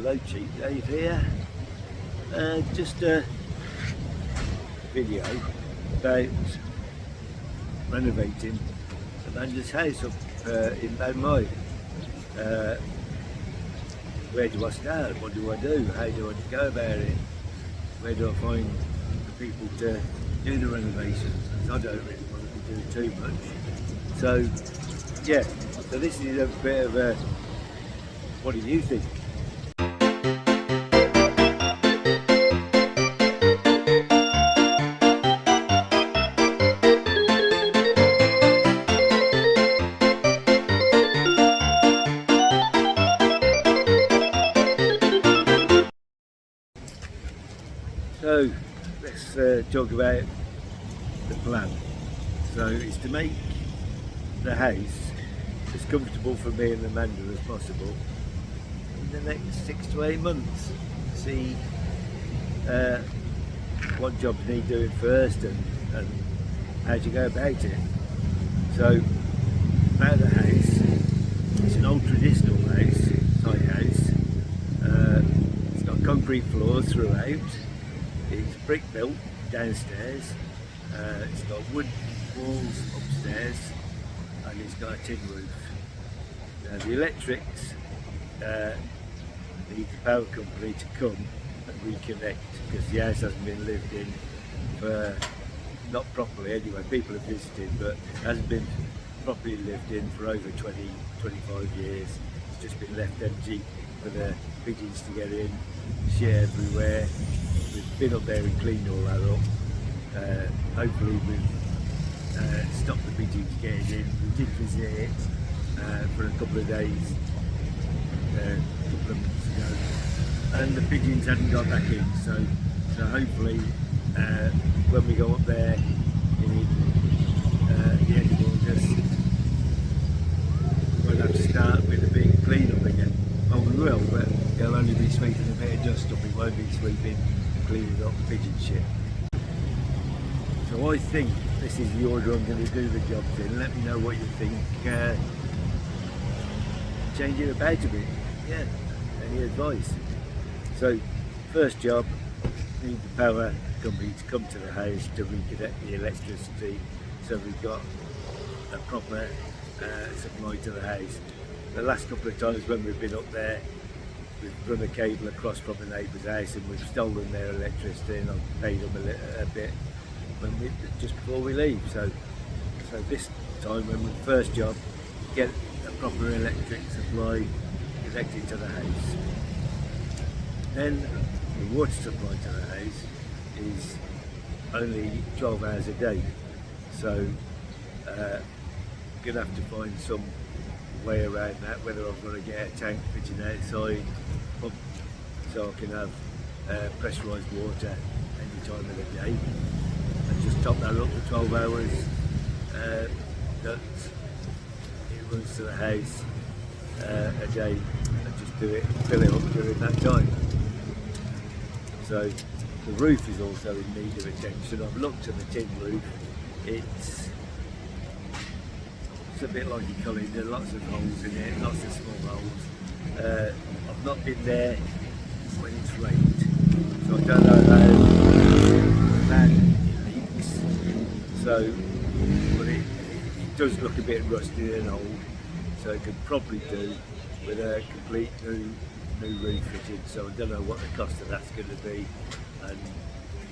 Hello Cheap Dave here. Just a video about renovating Amanda's house up in Bangmai. Where do I start? What do I do? How do I go about it? Where do I find the people to do the renovations? Because I don't really want to be doing too much. So yeah, so this is a bit of a, what do you think? So let's talk about the plan. So it's to make the house as comfortable for me and Amanda as possible in the next 6 to 8 months. See what jobs need doing first and how to go about it. So about the house, it's an old traditional house, Thai house. It's got concrete floors throughout. It's brick built downstairs, it's got wood walls upstairs, and it's got a tin roof. Now the electrics need the power company to come and reconnect, because the house hasn't been lived in for, not properly anyway, people have visited, but it hasn't been properly lived in for over 20-25 years. It's just been left empty for the pigeons to get in, shit everywhere. We've been up there and cleaned all that up. Hopefully we've stopped the pigeons getting in. We did visit it for a couple of days, a couple of months ago, and the pigeons hadn't got back in. So hopefully when we go up there in the end of August, we'll have to start with a big clean up again. Well, we will, but it'll only be sweeping a bit of dust up. We won't be sweeping, cleaning up pigeon shit. So I think this is the order I'm going to do the jobs in. Let me know what you think. Change it about a bit. Yeah, any advice? So first job, need the power company to come to the house to reconnect the electricity, so we've got a proper supply to the house. The last couple of times when we've been up there, we've run a cable across from a neighbour's house and we've stolen their electricity, and I've paid them a bit just before we leave. So this time, when we first job, get a proper electric supply connected to the house. Then the water supply to the house is only 12 hours a day. So I'm gonna have to find some way around that, whether I'm going to get a tank fitting outside pump so I can have pressurised water any time of the day, and just top that up to 12 hours that it runs to the house a day, and just fill it up during that time. So the roof is also in need of attention. I've looked at the tin roof. It's a bit like you call it, there are lots of holes in it, lots of small holes. I've not been there when it's rained, so I don't know how bad it leaks. So, but it does look a bit rusty and old, so it could probably do with a complete new roof fitted. So I don't know what the cost of that's going to be, and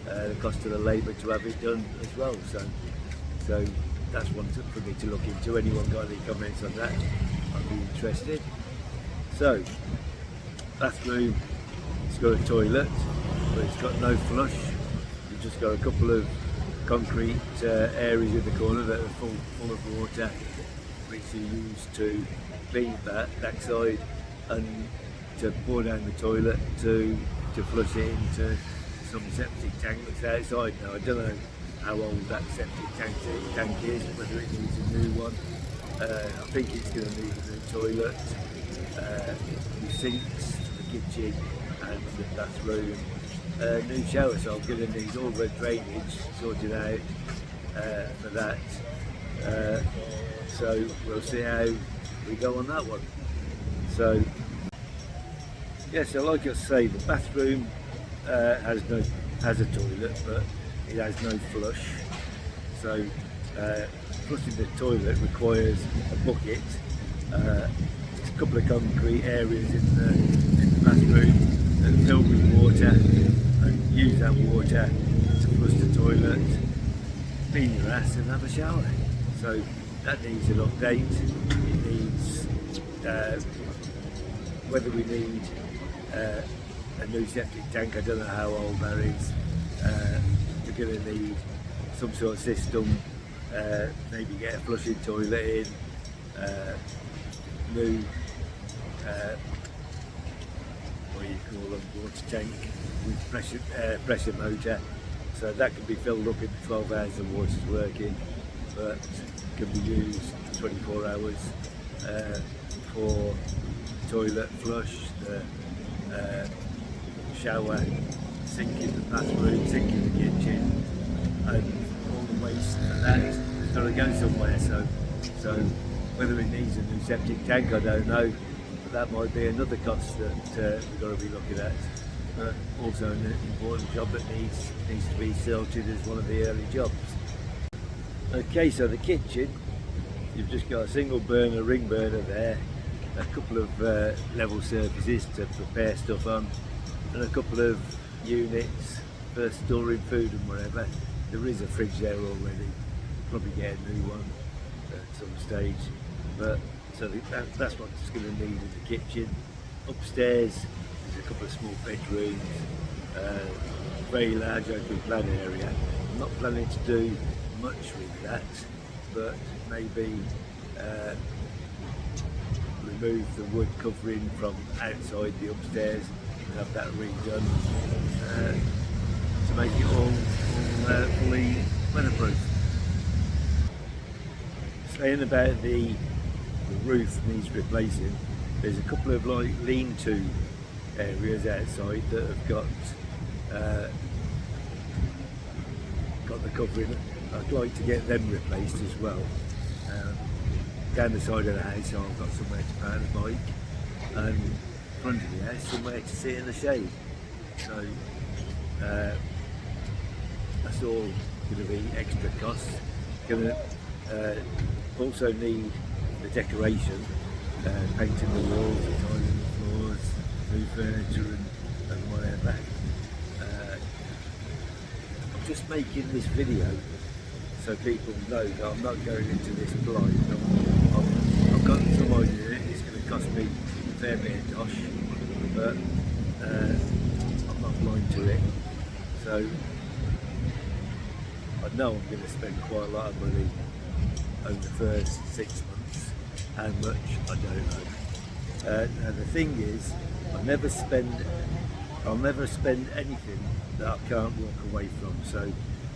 the cost of the labour to have it done as well. So that's one for me to look into. Anyone got any comments on that? I'd be interested. So, bathroom, it's got a toilet, but it's got no flush. You've just got a couple of concrete areas in the corner that are full of water, which you use to clean that backside and to pour down the toilet to flush it into some septic tank that's outside. Now I don't know how old that septic tank is, whether it needs a new one. I think it's going to need a new toilet, new sinks to the kitchen and the bathroom, new shower, so I'm going to need all the drainage sorted out for that. So we'll see how we go on that one. So Yeah, so like I say, the bathroom has a toilet, but it has no flush. So flushing the toilet requires a bucket. There's a couple of concrete areas in the bathroom that fill with water, and use that water to flush the toilet, clean your ass, and have a shower. So that needs an update. It needs whether we need a new septic tank. I don't know how old that is. We're going to need some sort of system, maybe get a flushing toilet in, new what do you call them, water tank with pressure motor, so that can be filled up in 12 hours the water's working, but can be used 24 hours for toilet flush, the shower, sink in the bathroom, sink in the kitchen, and all the waste for that has got to go somewhere. So whether it needs a new septic tank, I don't know, but that might be another cost that we've got to be looking at. But also an important job that needs to be sorted as one of the early jobs. Okay, so the kitchen, you've just got a single burner, ring burner there, a couple of level surfaces to prepare stuff on, and a couple of units for storing food and whatever. There is a fridge there already, probably get a new one at some stage, but so that's what's going to need in the kitchen. Upstairs there's a couple of small bedrooms, very large open plan area. I'm not planning to do much with that, but maybe remove the wood covering from outside the upstairs and have that redone to make it all fully weatherproof. Saying about the roof needs replacing, there's a couple of like lean-to areas outside that have got the covering. I'd like to get them replaced as well. Down the side of the house I've got somewhere to park the bike, and in front of the house somewhere to sit in the shade. So that's all going to be extra costs. Going to also need the decoration, painting the walls, tiling the floors, new furniture and whatever. I'm just making this video so people know that I'm not going into this blind. I've got some idea it's going to cost me a fair bit of dosh, but I'm not blind to it. So I know I'm going to spend quite a lot of money over the first 6 months. How much, I don't know. Now the thing is, I'll never spend anything that I can't walk away from. So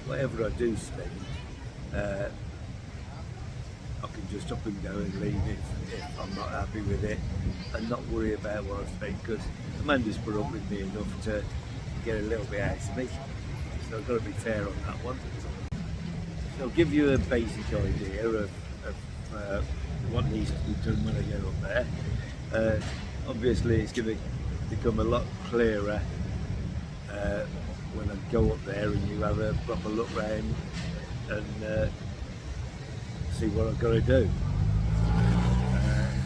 whatever I do spend, I can just up and go and leave if I'm not happy with it, and not worry about what I've spent, because Amanda's put up with me enough to get a little bit out of me. So I've got to be fair on that one. So I'll give you a basic idea of what needs to be done when I get up there. Obviously it's going to become a lot clearer when I go up there and you have a proper look round and see what I've got to do.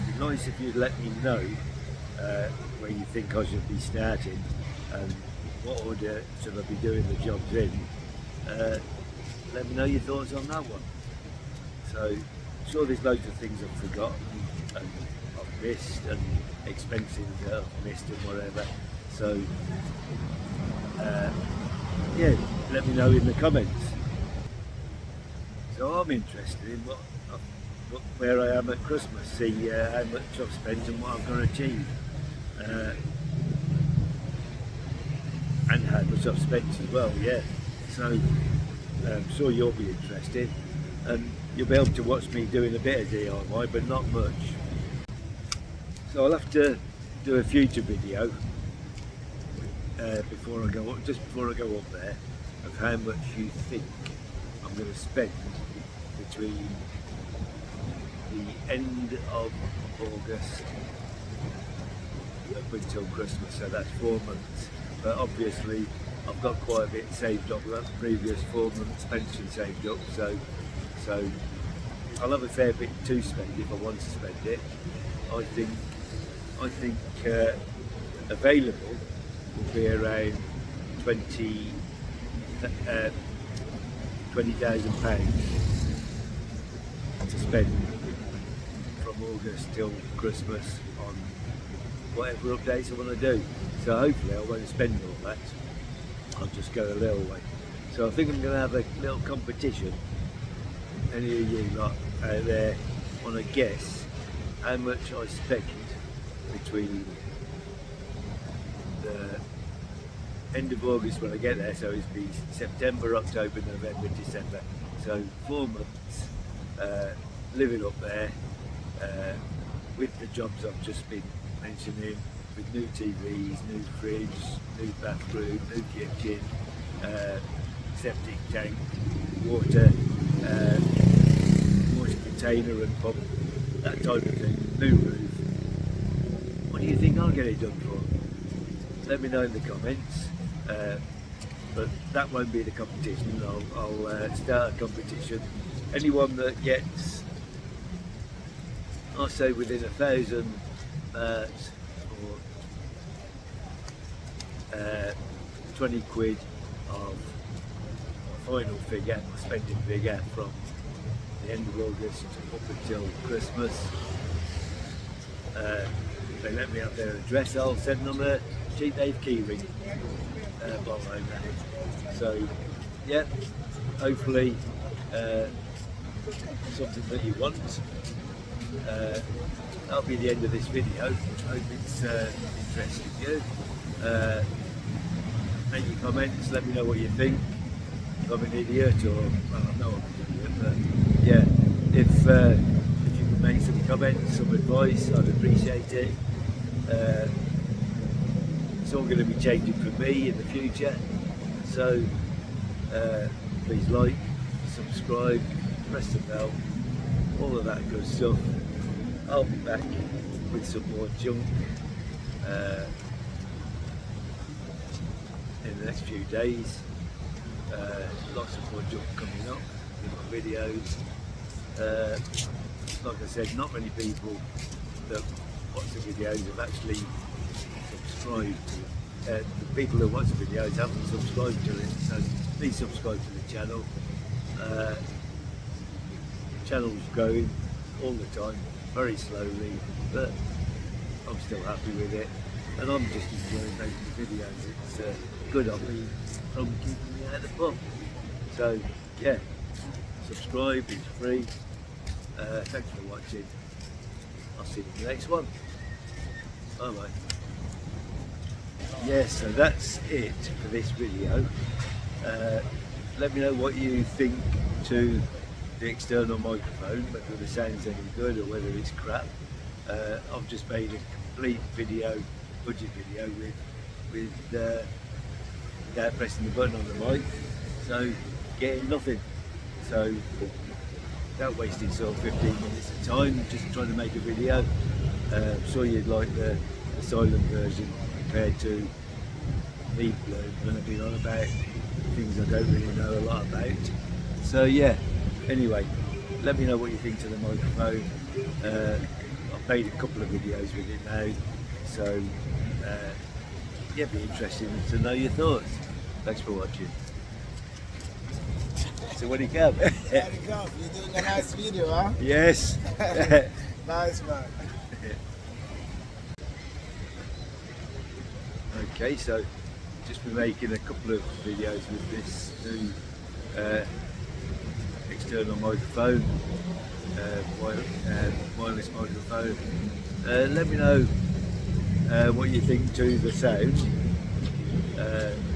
It'd be nice if you'd let me know where you think I should be starting and what order should I be doing the jobs in. Let me know your thoughts on that one. So I'm sure there's loads of things I've forgotten and I've missed, and expenses that I've missed and whatever. So yeah, let me know in the comments. So I'm interested in where I am at Christmas, see how much I've spent and what I've got to achieve, and how much I've spent as well. Yeah, so I'm sure you'll be interested, and you'll be able to watch me doing a bit of DIY, but not much. So I'll have to do a future video before I go up, just before I go up there, of how much you think I'm going to spend between the end of August up until Christmas, so that's 4 months. But obviously I've got quite a bit saved up, that previous 4 months pension saved up, so I'll have a fair bit to spend if I want to spend it. I think available will be around £20,000 to spend from August till Christmas on whatever updates I want to do. So hopefully I won't spend all that. I'll just go a little way. So I think I'm going to have a little competition. Any of you lot out there want to guess how much I spent between the end of August when I get there, so it'll be September, October, November, December. So 4 months living up there with the jobs I've just been mentioning, with new TVs, new fridge, new bathroom, new kitchen, septic tank, water container and pump, that type of thing, new roof. What do you think I'll get it done for? Let me know in the comments. But that won't be the competition. I'll start a competition. Anyone that gets, I'll say within 1,000 or 20 quid of final figure, my spending figure from the end of August up until Christmas. If they let me have their address, I'll send them a cheap Dave keyring bottle opener. So yeah, hopefully something that you want. That'll be the end of this video. Hope it's interested you. Make your comments, let me know what you think. If I'm an idiot, or well, I know I'm an idiot, but yeah, if you can make some comments, some advice, I'd appreciate it. It's all going to be changing for me in the future, so please like, subscribe, press the bell, all of that good stuff. I'll be back with some more junk in the next few days. Lots of more junk coming up in my videos. Like I said, not many people that watch the videos have actually subscribed to it. The people who watch the videos haven't subscribed to it, so please subscribe to the channel. The channel's growing all the time, very slowly, but I'm still happy with it, and I'm just enjoying making the videos. It's a good hobby from keeping me out of the pub. So yeah, subscribe, it's free. Thanks for watching. I'll see you in the next one. Bye bye. Yeah, so that's it for this video. Let me know what you think to the external microphone, whether the sound's any good or whether it's crap. I've just made a complete video, budget video without pressing the button on the mic, so getting nothing. So without wasting sort of 15 minutes of time just trying to make a video. I'm sure you'd like the silent version compared to me blurting on about things I don't really know a lot about. So yeah, anyway, let me know what you think to the microphone. I've made a couple of videos with it now, so yeah, be interesting to know your thoughts. Thanks for watching. So what do you come? There you go. You're doing a nice video, huh? Yes. Nice, man. Okay, so just been making a couple of videos with this new external microphone, wireless microphone. Let me know what you think to the sound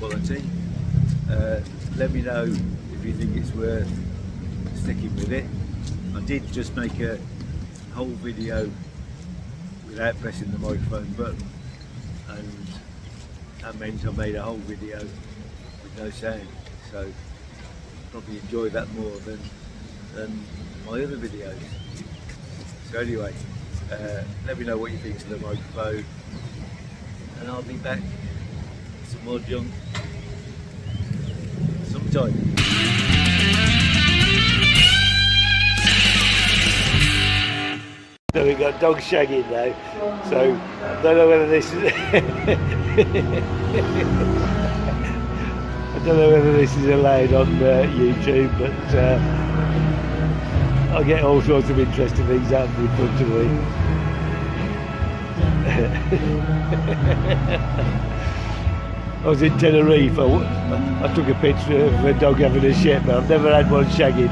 quality. Let me know if you think it's worth sticking with it. I did just make a whole video without pressing the microphone button, and that meant I made a whole video with no sound, so probably enjoy that more than my other videos. So anyway, let me know what you think of the microphone. and I'll be back with some more junk sometime. So we've got dog shagging now, so I don't know whether this is I don't know whether this is allowed on YouTube, but I get all sorts of interesting things happening in front of me. I was in Tenerife, I took a picture of a dog having a shit, but I've never had one shagging.